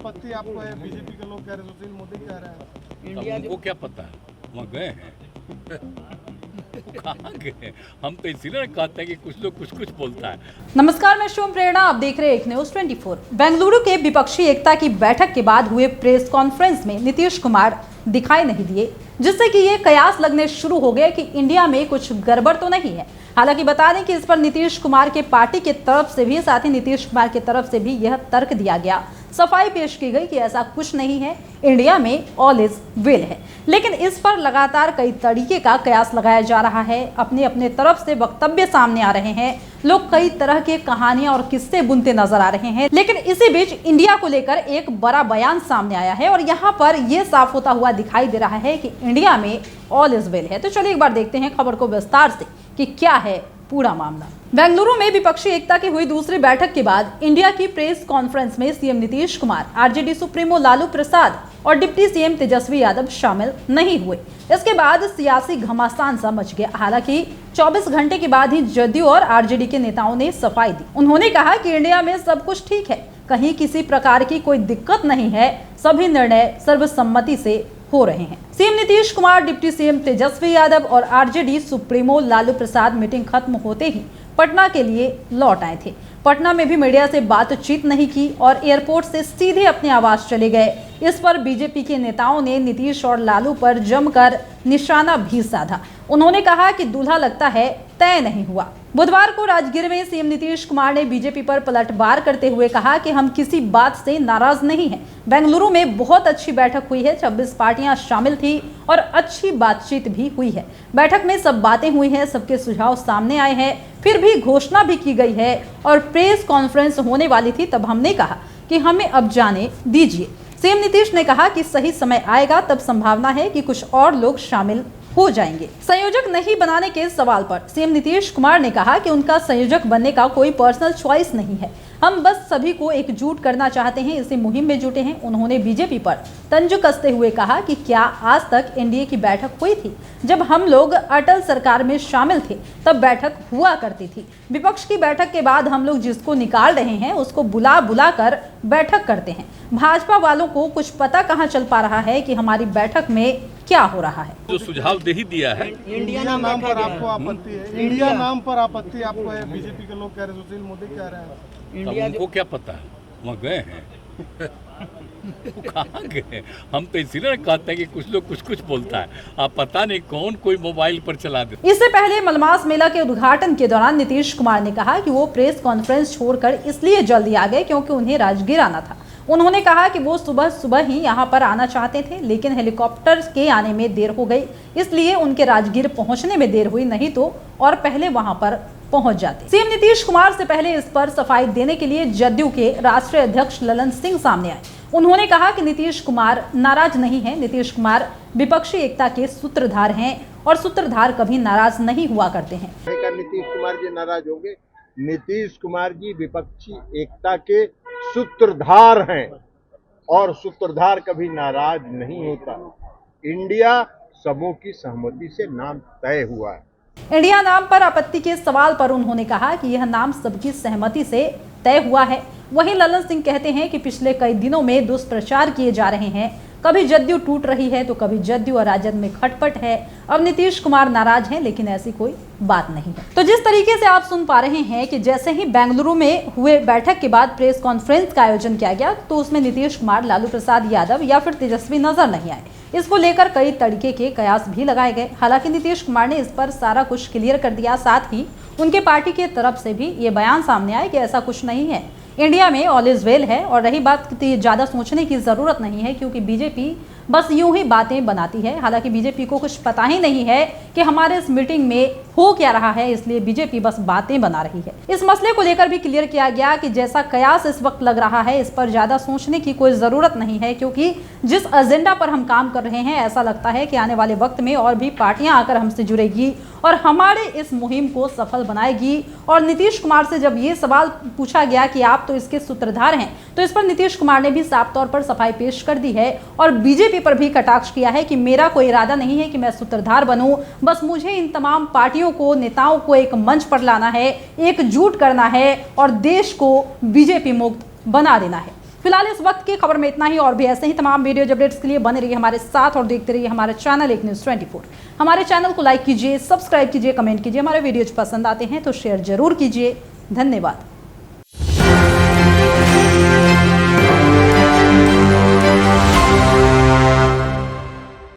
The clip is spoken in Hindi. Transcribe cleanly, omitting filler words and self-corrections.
आपत्ति आपको है? बीजेपी के लोग कह रहे हैं, सुशील मोदी कह रहे हैं। इंडिया उनको क्या पता है, वहाँ गए हैं वो कहाँ गए? हम तो इसीलिए कहते हैं कि कुछ लोग कुछ कुछ बोलता है। नमस्कार, मैं शिवम प्रेरणा, आप देख रहे हैं एक न्यूज 24। बेंगलुरु के विपक्षी एकता की बैठक के बाद हुए प्रेस कॉन्फ्रेंस में नीतीश कुमार दिखाई नहीं दिए, जिससे कि ये कयास लगने शुरू हो गए कि इंडिया में कुछ गड़बड़ तो नहीं है। हालांकि बता दें कि इस पर नीतीश कुमार के पार्टी के तरफ से भी, साथ ही नीतीश कुमार की तरफ से भी यह तर्क दिया गया, सफाई पेश की गई कि ऐसा कुछ नहीं है, इंडिया में ऑल इज वेल है। लेकिन इस पर लगातार कई तरीके का कयास लगाया जा रहा है, अपने अपने तरफ से वक्तव्य सामने आ रहे हैं, लोग कई तरह के कहानियां और किस्से बुनते नजर आ रहे हैं। लेकिन इसी बीच इंडिया को लेकर एक बड़ा बयान सामने आया है और यहाँ पर यह साफ होता हुआ दिखाई दे रहा है कि इंडिया में ऑल इज वेल है। तो चलिए एक बार देखते हैं खबर को विस्तार से कि क्या है पूरा मामला। बेंगलुरु में विपक्षी एकता की हुई दूसरी बैठक के बाद इंडिया की प्रेस कॉन्फ्रेंस में CM Nitish Kumar, RJD supremo Lalu Prasad और डिप्टी सीएम तेजस्वी यादव शामिल नहीं हुए। इसके बाद सियासी घमासान सा मच गया। हालांकि 24 घंटे के बाद ही जदयू और आरजेडी के नेताओं ने सफाई दी। उन्होंने कहा कि इंडिया में सब कुछ ठीक है, कहीं किसी प्रकार की कोई दिक्कत नहीं है, सभी निर्णय सर्वसम्मति से हो रहे हैं। CM Nitish Kumar, deputy CM Tejashwi Yadav और RJD supremo Lalu Prasad meeting खत्म होते ही पटना के लिए लौट आए थे। पटना में भी मीडिया से बातचीत नहीं की और एयरपोर्ट से सीधे अपने आवास चले गए। इस पर बीजेपी के नेताओं ने नीतीश और लालू पर जमकर निशाना भी साधा। उन्होंने कहा कि दूल्हा लगता है तय नहीं हुआ। बुधवार को राजगीर में सीएम नीतीश कुमार ने बीजेपी पर पलटवार करते हुए कहा कि हम किसी बात से नाराज नहीं हैं। बेंगलुरु में बहुत अच्छी बैठक हुई है, 26 पार्टियां शामिल थी और अच्छी बातचीत भी हुई है। बैठक में सब बातें हुई हैं, सबके सुझाव सामने आए हैं, फिर भी घोषणा भी की गई है और प्रेस कॉन्फ्रेंस होने वाली थी, तब हमने कहा कि हमें अब जाने दीजिए। सीएम नीतीश ने कहा कि सही समय आएगा, तब संभावना है कि कुछ और लोग शामिल हो जाएंगे। संयोजक नहीं बनाने के सवाल पर सीएम नीतीश कुमार ने कहा कि उनका संयोजक बनने का कोई पर्सनल चॉइस नहीं है, हम बस सभी को एकजुट करना चाहते हैं, इसी मुहिम में जुटे हैं। उन्होंने बीजेपी पर तंज कसते हुए कहा कि क्या आज तक एनडीए की बैठक हुई थी? जब हम लोग अटल सरकार में शामिल थे तब बैठक हुआ करती थी। विपक्ष की बैठक के बाद हम लोग जिसको निकाल रहे हैं उसको बुला बुला कर बैठक करते हैं। भाजपा वालों को कुछ पता कहाँ चल पा रहा है कि हमारी बैठक में क्या हो रहा है। जो सुझाव दे ही दिया है। इंडिया नाम पर आपको आपत्ति है? इंडिया नाम पर आपत्ति आपको है? बीजेपी के लोग कह रहे हैं, सुशील मोदी कह रहे हैं। इंडिया उनको क्या पता है, वहाँ गए हैं वो कहाँ गए? हम तो इसीलिए कहते हैं कि कुछ लोग कुछ कुछ बोलता है, आप पता नहीं कौन कोई मोबाइल पर चला दे। इससे पहले मलमास मेला के उद्घाटन के दौरान नीतीश कुमार ने कहा कि वो प्रेस कॉन्फ्रेंस छोड़कर इसलिए जल्दी आ गए क्योंकि उन्हें राजगीर आना था। उन्होंने कहा कि वो सुबह सुबह ही यहाँ पर आना चाहते थे, लेकिन हेलीकॉप्टर के आने में देर हो गई, इसलिए उनके राजगीर पहुंचने में देर हुई, नहीं तो और पहले वहां पर पहुंच जाते। सीएम नीतीश कुमार से पहले इस पर सफाई देने के लिए जदयू के राष्ट्रीय अध्यक्ष ललन सिंह सामने आए। उन्होंने कहा कि नीतीश कुमार नाराज नहीं है, नीतीश कुमार विपक्षी एकता के सूत्रधार हैं और सूत्रधार कभी नाराज नहीं हुआ करते हैं। नीतीश कुमार जी नाराज होंगे? नीतीश कुमार जी विपक्षी एकता के सूत्रधार हैं और सूत्रधार कभी नाराज नहीं होता। इंडिया सबों की सहमति से नाम तय हुआ है। इंडिया नाम पर आपत्ति के सवाल पर उन्होंने कहा कि यह नाम सबकी सहमति से तय हुआ है। वहीं ललन सिंह कहते हैं कि पिछले कई दिनों में दुष्प्रचार किए जा रहे हैं, कभी जदयू टूट रही है तो कभी जदयू और राजद में खटपट है। अब नीतीश कुमार नाराज हैं, लेकिन ऐसी कोई बात नहीं है। तो जिस तरीके से आप सुन पा रहे हैं कि जैसे ही बेंगलुरु में हुए बैठक के बाद प्रेस कॉन्फ्रेंस का आयोजन किया गया तो उसमें नीतीश कुमार, लालू प्रसाद यादव या फिर तेजस्वी नजर नहीं आए। इसको लेकर कई तरीके के कयास भी लगाए गए। हालांकि नीतीश कुमार ने इस पर सारा कुछ क्लियर कर दिया, साथ ही उनके पार्टी के तरफ से भी ये बयान सामने आया कि ऐसा कुछ नहीं है, इंडिया में ऑल इज वेल है। और रही बात ज़्यादा सोचने की ज़रूरत नहीं है, क्योंकि बीजेपी बस यूं ही बातें बनाती है। हालांकि बीजेपी को कुछ पता ही नहीं है कि हमारे इस मीटिंग में हो क्या रहा है, इसलिए बीजेपी बस बातें बना रही है। इस मसले को लेकर भी क्लियर किया गया कि जैसा कयास इस वक्त लग रहा है, इस पर ज़्यादा सोचने की कोई ज़रूरत नहीं है, क्योंकि जिस एजेंडा पर हम काम कर रहे हैं, ऐसा लगता है कि आने वाले वक्त में और भी पार्टियां आकर हमसे जुड़ेगी और हमारे इस मुहिम को सफल बनाएगी। और नीतीश कुमार से जब ये सवाल पूछा गया कि आप तो इसके सूत्रधार हैं, तो इस पर नीतीश कुमार ने भी साफ तौर पर सफाई पेश कर दी है और बीजेपी पर भी कटाक्ष किया है कि मेरा कोई इरादा नहीं है कि मैं सूत्रधार बनूं, बस मुझे इन तमाम पार्टियों को, नेताओं को एक मंच पर लाना है, एकजुट करना है और देश को बीजेपी मुक्त बना देना है। फिलहाल इस वक्त की खबर में इतना ही। और भी ऐसे ही तमाम वीडियो अपडेट्स के लिए बने रहिए हमारे साथ और देखते रहिए हमारे चैनल एक न्यूज़ 24। हमारे चैनल को लाइक कीजिए, सब्सक्राइब कीजिए, कमेंट कीजिए। हमारे वीडियोज पसंद आते हैं तो शेयर जरूर कीजिए। धन्यवाद।